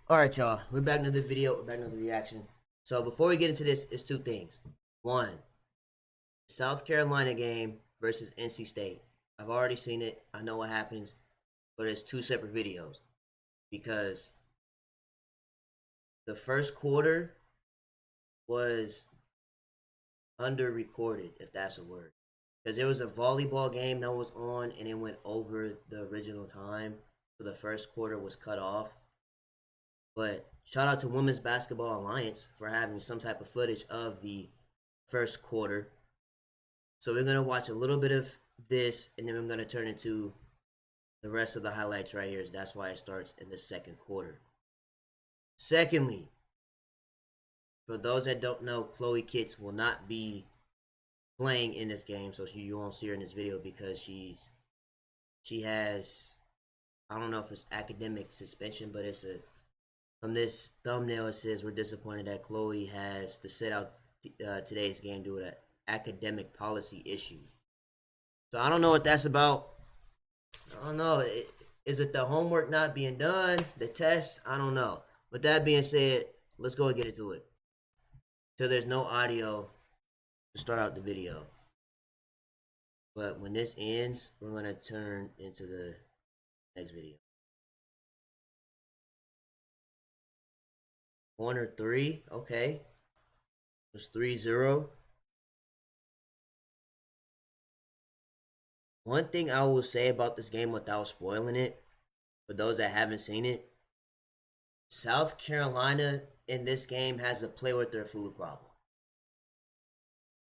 Alright, y'all. We're back to the video. We're back to the reaction. So before we get into this, it's two things. One, South Carolina game versus NC State. I've already seen it. I know what happens. But it's two separate videos. Because the first quarter was under-recorded, if that's a word. Because there was a volleyball game that was on and it went over the original time. So the first quarter was cut off. But shout out to Women's Basketball Alliance for having some type of footage of the first quarter. So we're going to watch a little bit of this, and then we're going to turn into the rest of the highlights right here. That's why it starts in the second quarter. Secondly, for those that don't know, Chloe Kitts will not be playing in this game, so you won't see her in this video because she has, I don't know if it's academic suspension, but it's a, from this thumbnail it says we're disappointed that Chloe has to sit out today's game due to an academic policy issue. So I don't know what that's about. I don't know. Is it the homework not being done? The test? I don't know. With that being said, let's go and get into it. So there's no audio to start out the video. But when this ends, we're going to turn into the next video. Corner 3, okay. It's 3-0. One thing I will say about this game without spoiling it, for those that haven't seen it, South Carolina in this game has to play with their food problem.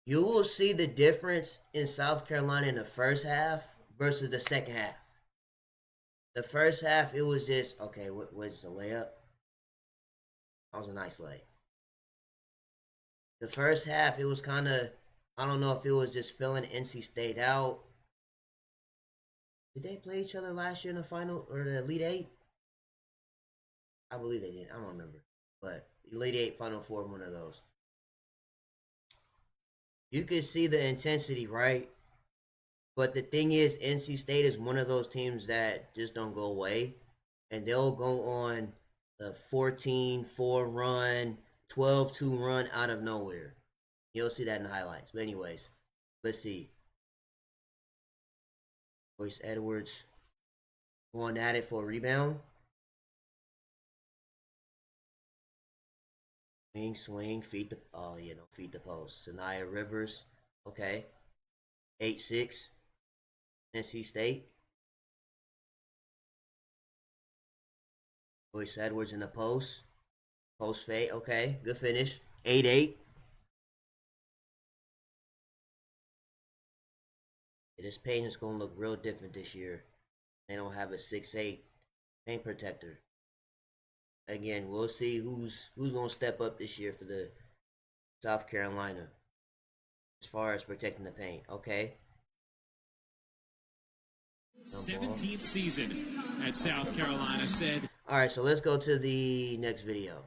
You will see the difference in South Carolina in the first half versus the second half. The first half, it was just, okay, what's the layup? That was a nice lay. The first half, it was kind of, I don't know if it was just filling NC State out. Did they play each other last year in the final or the Elite Eight? I believe they did. I don't remember. But Elite Eight, Final Four, one of those. You can see the intensity, right? But the thing is, NC State is one of those teams that just don't go away. And they'll go on a 14-4 run, 12-2 run out of nowhere. You'll see that in the highlights. But anyways, let's see. Joyce Edwards going at it for a rebound. Swing, feed the, feed the post. Sanaya Rivers, okay. 8-6, NC State. Joyce Edwards in the post. Post fade, okay, good finish. 8-8. This paint is going to look real different this year. They don't have a 6'8" paint protector. Again, we'll see who's going to step up this year for the South Carolina as far as protecting the paint. Okay. 17th season at South Carolina said. All right, so let's go to the next video.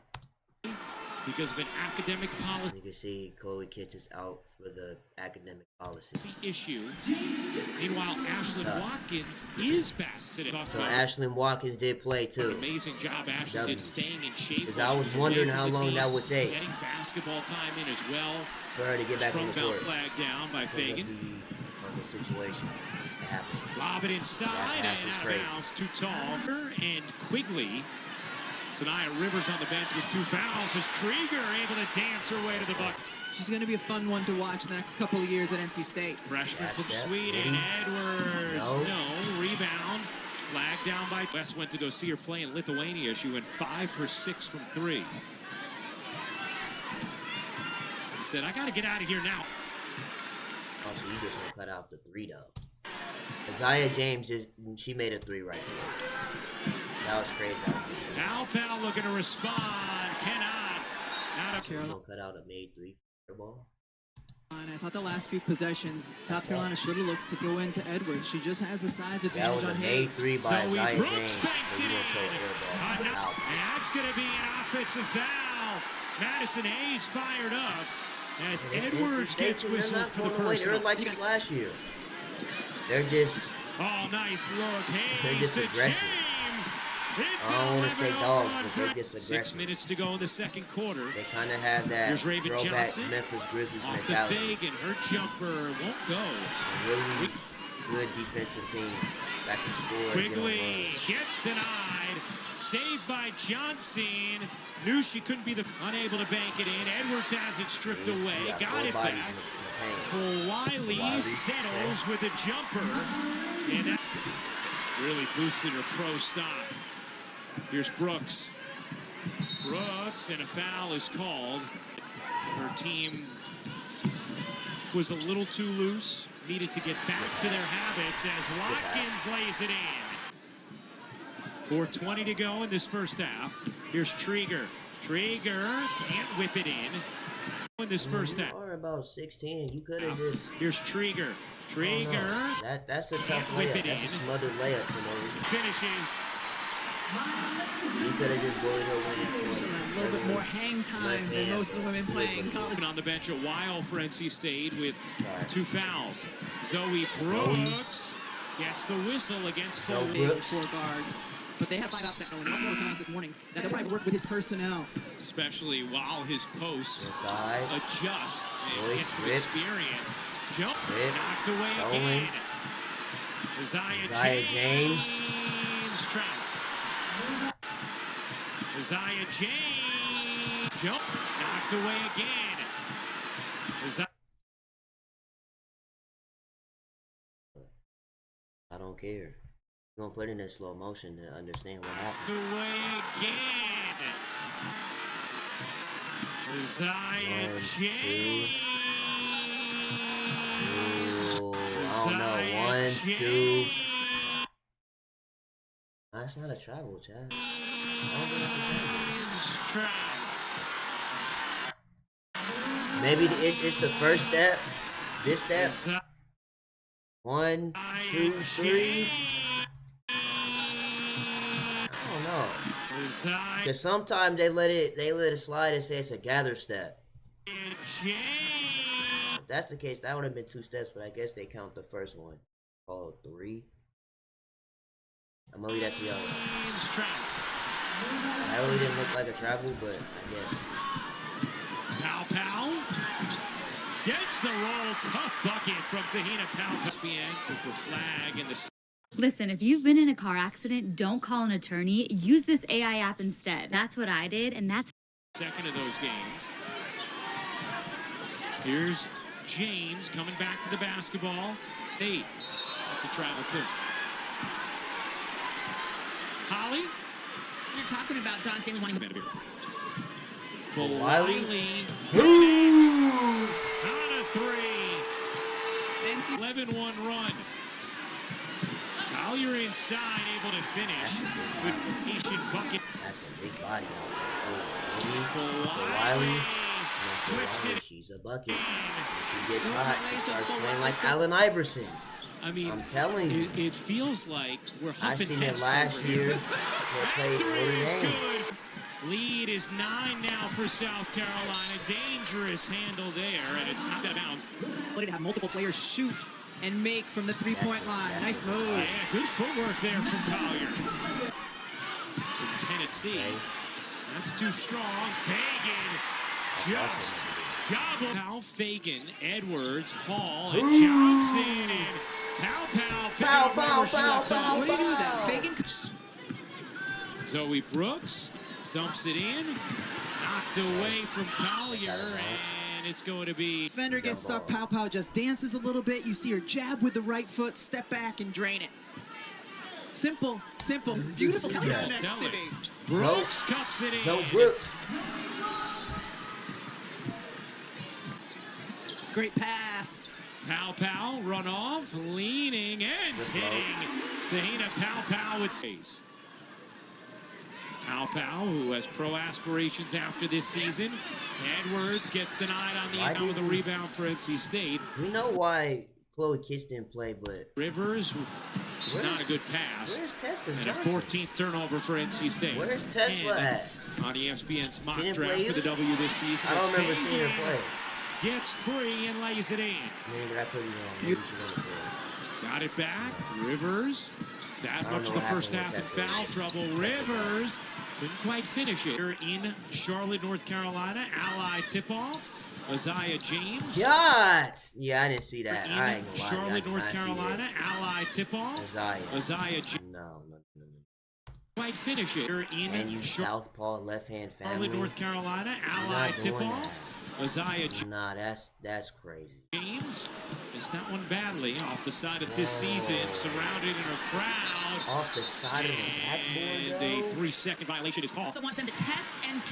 Because of an academic policy You can see Chloe Kitts is out for the academic policy issue. Meanwhile, Ashlyn Watkins is back today. So Ashlyn Watkins did play too. An amazing job Ashlyn did staying in shape. Because I was wondering how long that would take. Getting basketball time in as well. For her to get back on the court. Flag down by Fagan. The situation that happened. Lob it inside and out of bounds. Too tall. And Quigley. Sanaya Rivers on the bench with 2 fouls as Trieger able to dance her way to the bucket. She's going to be a fun one to watch the next couple of years at NC State. Freshman from Sweden, Edwards. No. Rebound. Flag down by West. Went to go see her play in Lithuania. She went 5 for 6 from 3. He said, I got to get out of here now. Also, you just don't cut out the 3 though. Isaiah James, she made a 3 right there. That was crazy. Alpel looking to respond. Cannot. Out of Carolina. Cut out a made 3 ball. And I thought the last few possessions, South Carolina should have looked to go into Edwards. She just has the size advantage on Hayes. That was a made 3 by Isaiah James. Banks it in. And that's going to be an offensive foul. Madison Hayes fired up as Edwards gets whistled for the personal. They're like this last year. They're just... Oh, nice look. They're Hayes just aggressive. James. It's I don't want to say 11-0 dogs, run but for they just 6 aggressive. minutes to go in the second quarter. They kind of have that Here's Raven throwback Johnson. Memphis Grizzlies Off to mentality. Fagan. Her jumper won't go. A really good defensive team that can score. Quigley gets denied. Saved by Johnson. Knew she couldn't be unable to bank it in. Edwards has it stripped away. Got it back. For Wiley settles with a jumper. And that really boosted her pro stock. Here's Brooks. Brooks, and a foul is called. Her team was a little too loose. Needed to get back to their habits as Watkins lays it in. 4:20 to go in this first half. Here's Trieger. Trieger can't whip it in this first half. Or about 16. You could have just. Here's Trieger. Trieger. That's a tough layup. That's a smothered layup for no reason. Finishes. You could have just bullied her winning for A little bit more hang time than most of the women playing college. On the bench a while for NC State with 2 fouls. Zoe Brooks gets the whistle against Foley. 4 guards. But they have 5 out second. And that's what was announced this morning. That they'll probably work with his personnel. Especially while his posts inside. Adjust and get some experience. Jump. Knocked away Going. again. Isaiah James. Trap. Isaiah James. Jump. Knocked away again. I don't care. You're going to put it in slow motion to understand what happened. Away again. Isaiah James. I don't know. 1, 2. That's not a travel, Chad. Maybe it's the first step. This step. 1, 2, 3. I don't know. Because sometimes they let it slide and say it's a gather step. If that's the case, that would have been 2 steps, but I guess they count the first one. Called 3. I'm gonna leave that to y'all. That really didn't look like a travel, but I guess. Pow gets the roll. Tough bucket from Tahina Pow. ESPN with the flag and the. Listen, if you've been in a car accident, don't call an attorney. Use this AI app instead. That's what I did, and that's second of those games. Here's James coming back to the basketball. 8. That's a travel too. Holly? You're talking about Don Stanley wanting to for Wiley. On a 3. 11-1 run. Collier inside, able to finish. Good patient bucket. That's a big body out there. For Wiley. Flips it. She's a bucket. She gets hot. She starts playing like Allen Iverson. I mean, I'm telling you. It feels like we're I huffing seen it last year. They played Notre Dame. Lead is 9 now for South Carolina. Dangerous handle there, and it's not out of bounds. Ability to have multiple players shoot and make from the 3-point line. Nice move. Yeah, good footwork there from Collier. From Tennessee. That's too strong. Fagan just gobbled. Now Fagan, Edwards, Hall, and Johnson, and pow. What do you do that? Fagan. Zoe Brooks dumps it in. Knocked away from Collier, and it's going to be. Defender gets stuck. Pow just dances a little bit. You see her jab with the right foot, step back, and drain it. Simple. Beautiful. Coming down next to me. Brooks cups it in. So Brooks. Great pass. Pow, run off, leaning and hitting. Tahina Pow with space. Pow, who has pro aspirations after this season. Edwards gets denied on the end with a rebound for NC State. We know why Chloe Kiss didn't play, but Rivers is not a good pass. Where's Tessa And Johnson? a 14th turnover for NC State. Where's Tesla at? On ESPN's mock She didn't draft play for the either? W this season. I don't remember seeing her play. Gets free and lays it in. Maybe I could be wrong. Maybe she didn't play. Got it back. Rivers Sad much of the first half in foul trouble. Rivers couldn't quite finish it. Here in Charlotte, North Carolina, Ally tip-off. Isaiah James. Yes! Yeah, I didn't see that. In I ain't gonna lie. Charlotte, North Carolina, Ally tip-off. Isaiah James. No. Quite finish it. Here in And you southpaw left-hand family. Charlotte, North Carolina, Ally tip-off. Isaiah Nah, that's crazy. James missed that one badly off the side of this season, surrounded in a crowd. Off the side of the backboard, And a 3-second violation is called. Also wants them to test and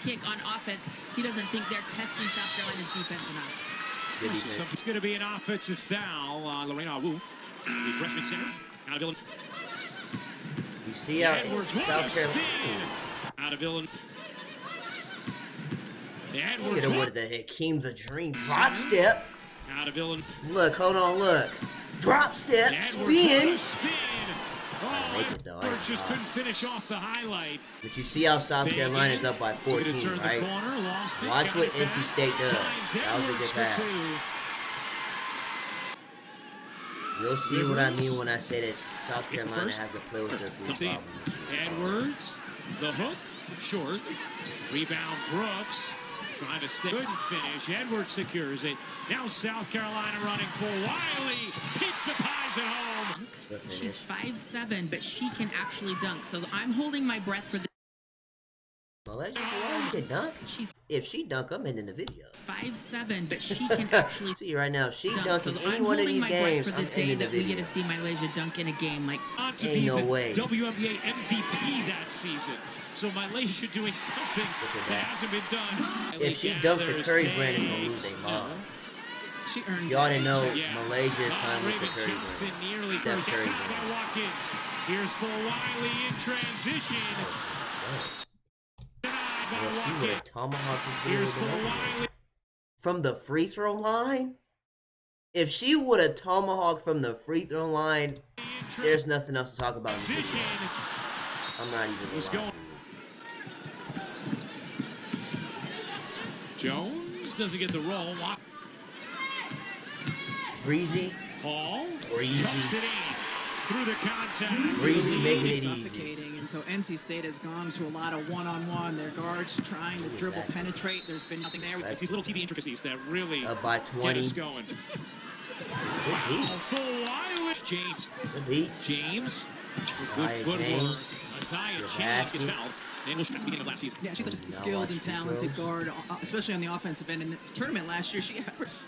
kick on offense. He doesn't think they're testing South Carolina's defense enough. It's going to be an offensive foul. Lorena Wu, the freshman center, out of Illinois. You see how South Carolina out of Illinois. Look at what the Hakeem the Dream drop step. Out of Illinois. Look, hold on, look. Drop step, spin. Oh, Edwards just couldn't finish off the highlight. But you see how South Carolina's up by 14, right? Watch what NC State does. That was a good pass. You'll see what I mean when I say that South Carolina has to play with their food problem. Edwards, the hook, short. Rebound, Brooks. Trying to stay. Couldn't finish. Edwards secures it. Now South Carolina running for Wiley. Picks the pies at home. She's 5'7", but she can actually dunk. So I'm holding my breath for the. Malaysia, you can dunk? If she dunk, I'm in the video. 5'7", but she can actually see right now. She dunk. dunking So any one of these games. For the I'm day in the that we video. get to see Malaysia dunk in a game, like Ain't no way. WNBA MVP that season. So Malaysia doing something that hasn't been done. If she dunked the Curry brand, it's gonna lose their mom. She earned Y'all didn't know Yeah. Malaysia is signed with the Raven Curry Johnson brand. nearly Steph first. Curry It's by brand. Watkins. Here's for Wiley in transition. Well, she would have tomahawked this Here's video for Wiley. from the free throw line. If she would have tomahawked from the free throw line, there's nothing else to talk about in this Transition. video. I'm not even Was gonna lie going- to you. Jones doesn't get the roll. Breezy, Hall Breezy. dumps it in through the contact. Breezy making it easy. suffocating, and so NC State has gone to a lot of one-on-one. Their guards trying to dribble, penetrate. There's been nothing there. It's these little TV intricacies that really Up by get 20. us going. Good beats. For Wiley. James. Good beats. James. With good Isaiah footwork. James. Isaiah Good James basket. gets fouled. And at the beginning of last season. Yeah, she's such a Now skilled watch and she talented goes. guard, especially on the offensive end. In the tournament last year, she averaged.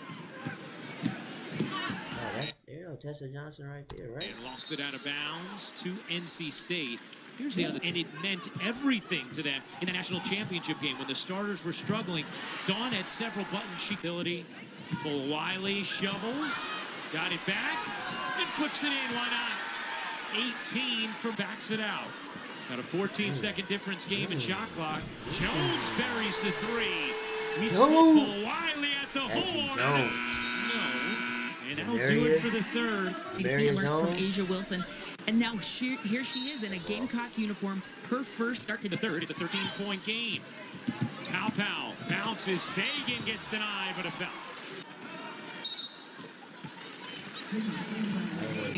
Oh, that's there. Tessa Johnson right there, right? And lost it out of bounds to NC State. Here's the other, and it meant everything to them in the national championship game when the starters were struggling. Dawn had several buttons. Ability for Wiley, shovels, got it back, and flips it in. Why not? 18 from backs it out. Got a 14-second difference game in shot clock. Jones buries the three. We slip for Wiley at the horn. No. And that'll do it for the third. Learned from Asia Wilson. And now here she is in a Gamecock uniform. Her first start to The third, it's a 13-point game. Pow bounces. Fagan gets denied, but a foul.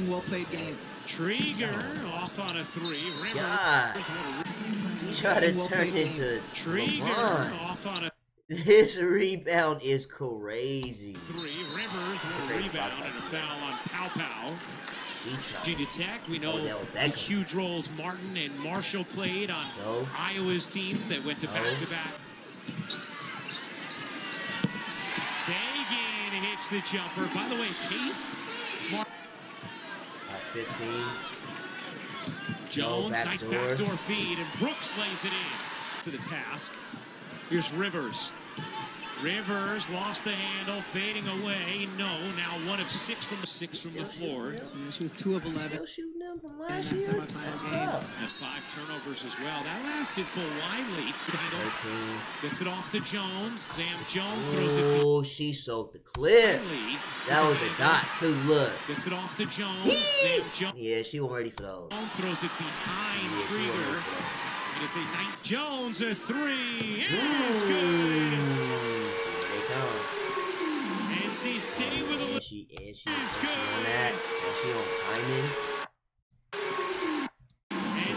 Well played game. Trieger off on a three. Rivers. God. She tried to Well turn played into Trieger LeBron. off on a This rebound is crazy. three. Rivers with a great rebound spot. and a foul on Pow. She tried. Virginia Tech, we know Odell the Beckham. huge roles Martin and Marshall played on So? Iowa's teams that went to back-to-back. Fagan hits the jumper. By the way, Kate 15. Jones, back nice door. backdoor feed, and Brooks lays it in to the task. Here's Rivers. Rivers lost the handle, fading away. No, now 1 of 6 from the floor. Yeah, she was 2 of 11 Still shooting them from in last that year. semifinal game. And 5 turnovers as well. That lasted for Wiley. 13. Gets it off to Jones. Sam Jones throws it Oh, she soaked the clip. Wiley. That was a dot too. Look. Gets it off to Jones. Sam Jones Yeah, she wasn't ready for those. throws it behind Yeah, she wasn't Trieger. ready for those. And it's a Knight Jones, a 3. It's good. They come. NC State with a And she is on good. that. And she on timing.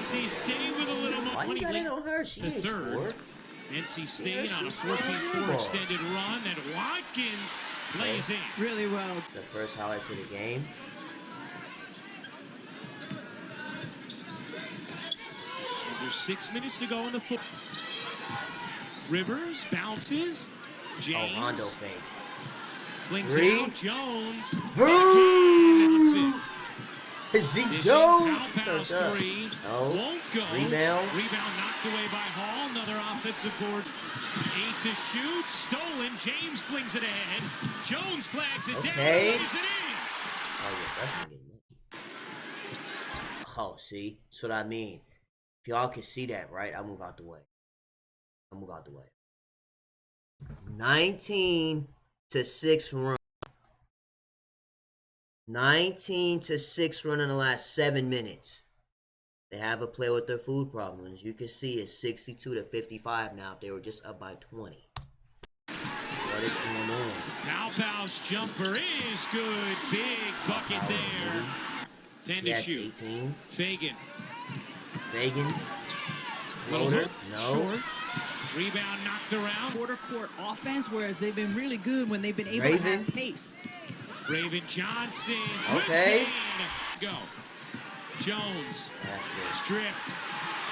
NC State with a little more. Why you got it on her? She didn't score. NC State on a 14-4 extended run, and Watkins plays in. Really well. The first highlights of the game. There's 6 minutes to go in the foot. Rivers bounces. James. Oh, Rondo fake. Flings Three. it out. Jones. Boom! Zeke This Jones. Pow three. No. Won't go. Rebound. Rebound knocked away by Hall. Another offensive board. 8 to shoot. Stolen. James flings it ahead. Jones flags it down. Okay. Lays it in. Oh, yeah, that's gonna get me. Oh, see? That's what I mean. If y'all can see that, right? I'll move out the way. 19 to 6 run. 19 to 6 run in the last 7 minutes. They have a play with their food problem. As you can see, it's 62 to 55 now if they were just up by 20. What is going on? Pow's jumper is good. Big bucket there. 10 to shoot. 18. Fagan. Fagans. Little Floater. hook. No. Short. Rebound knocked around. Quarter court offense, whereas they've been really good when they've been able to Raven. have pace. Raven Johnson. Okay. Go. Jones. That's good. Stripped.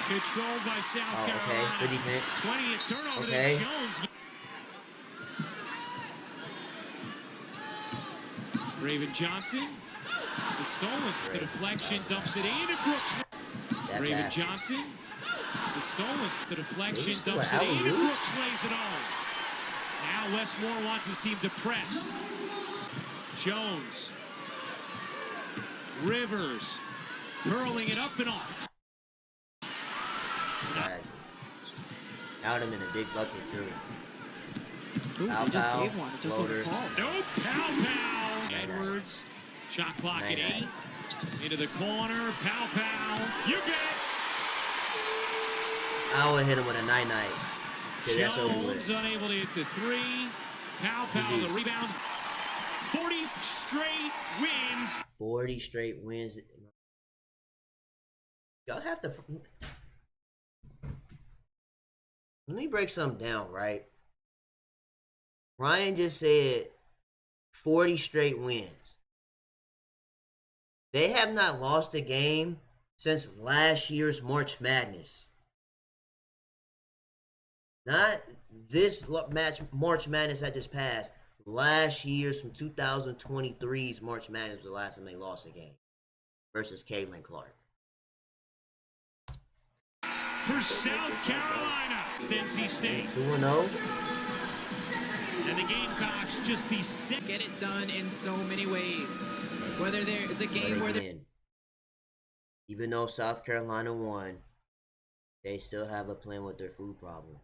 Controlled by South Oh, okay. Carolina. Good defense. 20th turnover Okay. to Jones. Raven Johnson. It's a stolen. The deflection dumps it into Brooks. That Raven pass. Johnson. It's a stolen. The deflection Ooh, dumps it alley-oop. into Brooks. Lays it on. Now Westmore wants his team to press. Jones. Rivers. Curling it up and off. That would have been a big bucket, too. Ooh, Pow, they just pow, gave one. It just wasn't floater. called. Nope. Pow. Edwards. Shot clock at 8. Into the corner. Pow. You get it. I would hit him with a night-night. That's over with. Jones unable to hit the 3. Pow, the GG's. rebound. 40 straight wins. 40 straight wins. Y'all have to... Let me break something down, right? Ryan just said 40 straight wins. They have not lost a game since last year's March Madness. Not this March Madness that just passed. Last year's from 2023's March Madness was the last time they lost a game versus Caitlin Clark. For South Carolina, it's NC State. 2-0. And the Gamecocks just the second. Get it done in so many ways. Whether it's a game where they Even though South Carolina won, they still have a plan with their food problem.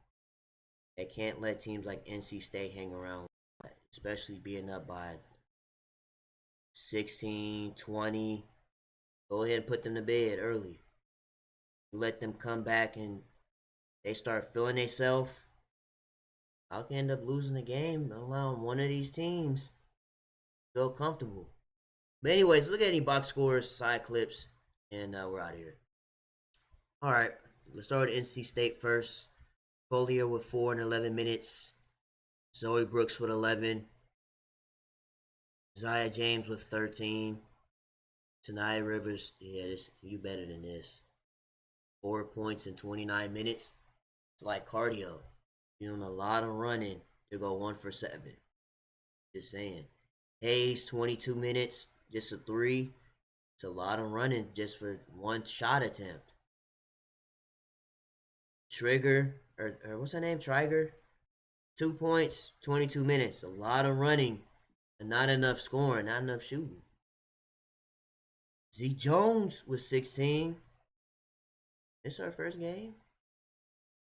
They can't let teams like NC State hang around, especially being up by 16, 20. Go ahead and put them to bed early. Let them come back and they start feeling themselves. I can end up losing the game, allowing one of these teams to feel comfortable. But anyways, look at any box scores, side clips, and we're out of here. All right, let's start with NC State first. Collier with 4 in 11 minutes. Zoe Brooks with 11. Zaya James with 13. Tanaya Rivers, you better than this. 4 points in 29 minutes. It's like cardio. You're doing a lot of running to go 1 for 7. Just saying. Hayes, 22 minutes, just a 3. It's a lot of running just for 1 shot attempt. Trigger, or what's her name? Triger? 2 points, 22 minutes. A lot of running and not enough scoring, not enough shooting. Z Jones was 16. This her first game?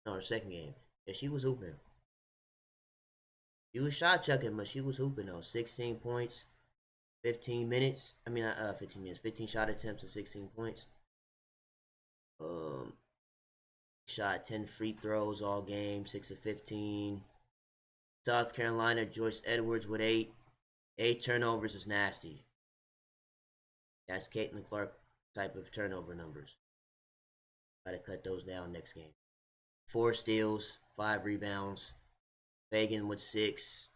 No, her second game. Yeah, she was hooping. She was shot chucking, but she was hooping though. 16 points, 15 minutes. 15 minutes. 15 shot attempts and 16 points. Shot 10 free throws all game, 6 of 15. South Carolina, Joyce Edwards with 8. 8 turnovers is nasty. That's Caitlin Clark type of turnover numbers. Gotta cut those down next game. 4 steals, 5 rebounds. Fagan with 6.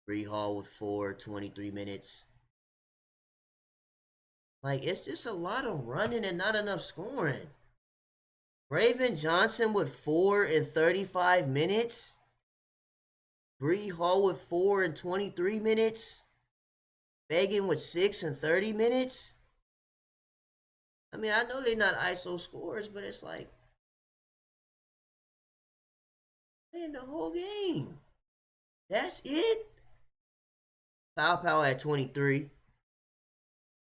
Bree Hall with 4, 23 minutes. Like, it's just a lot of running and not enough scoring. Raven Johnson with 4 in 35 minutes. Bree Hall with 4 in 23 minutes. Fagan with 6 in 30 minutes. I mean, I know they're not ISO scorers, but it's like, playing the whole game. That's it. Pow at 23.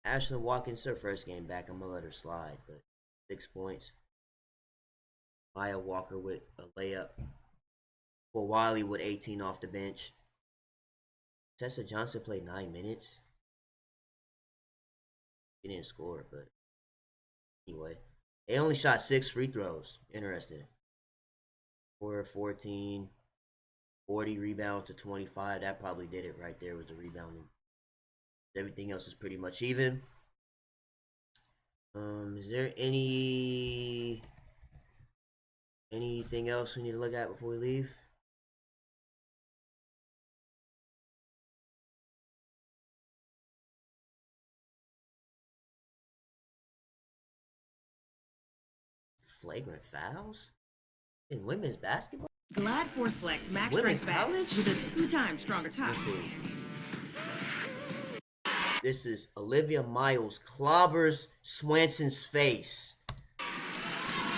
Ashlyn Watkins, her first game back. I'm gonna let her slide, but 6 points. Maya Walker with a layup. For Wiley with 18 off the bench. Tessa Johnson played 9 minutes. She didn't score, but anyway. They only shot 6 free throws. Interesting. 4 14. 40 rebound to 25. That probably did it right there with the rebounding. Everything else is pretty much even. Is there anything else we need to look at before we leave? Flagrant fouls in women's basketball? Glad Force Flex Max Women's Strength college? Bags with a 2 times stronger top. Let's see. This is Olivia Miles clobbers Swanson's face.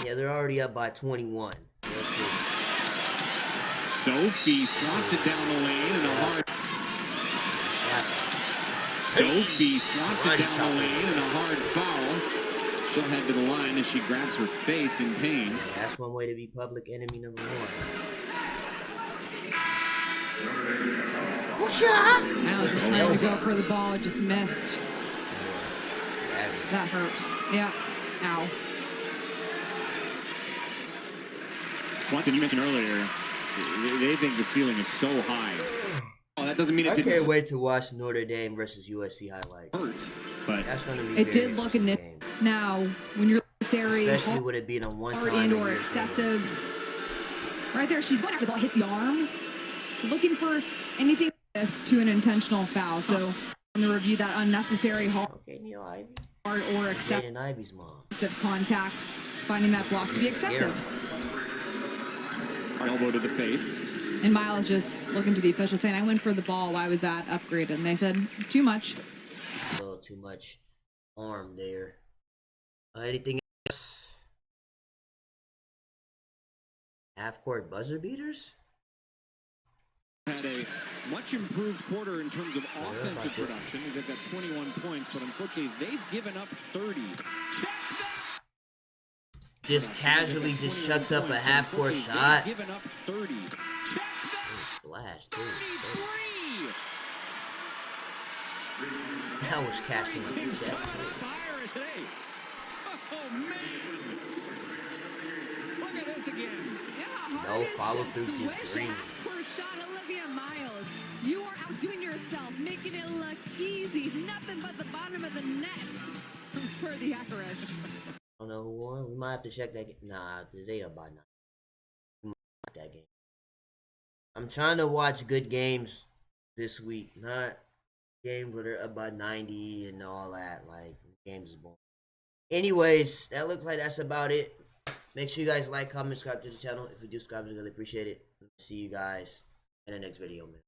Yeah, they're already up by 21. Let's see. Sophie swats it down the lane and a hard. Sophie swats it down the lane and a hard foul. She'll head to the line as she grabs her face in pain. Yeah, that's one way to be public enemy number 1. Alex was trying to go for the ball, it just missed. That hurts. Yeah. Ow. Swanson, you mentioned earlier, they think the ceiling is so high. Oh, that doesn't mean it I didn't can't wait to watch Notre Dame versus USC highlights. hurt, but That's gonna be It very did look a interesting nip. game. Now, when you're necessary, Especially with it being a one-time hard and or year excessive. Right there, she's going after the ball, hits the arm. Looking for anything to an intentional foul. So I'm going to review that unnecessary thing. Okay, Neil Ivy. hard or excessive Jaden Ivy's mom. contact, finding that block to be excessive. elbow to the face. And Miles just looking to the official saying, I went for the ball. Why was that upgraded? And they said, too much. A little too much arm there. Anything else? Half-court buzzer beaters? Had a much improved quarter in terms of offensive production as they've got 21 points, but unfortunately they've given up 30. Check that! Just casually just chucks up a half-court shot. Given up 30. Check that! Splash, too. 33! That was cashing a Seems check. caught on fire today. Oh man! Look at this again. No follow through, just green. Shot Olivia Miles. You are outdoing yourself, making it look easy. Nothing but the bottom of the net for the Irish. I don't know who won. We might have to check that game. Nah, they up by 9. We might check that game. I'm trying to watch good games this week, not games where they're up by 90 and all that. Like, games is boring. Anyways, that looks like that's about it. Make sure you guys like, comment, subscribe to the channel. If you do subscribe, I really appreciate it. See you guys in the next video, man.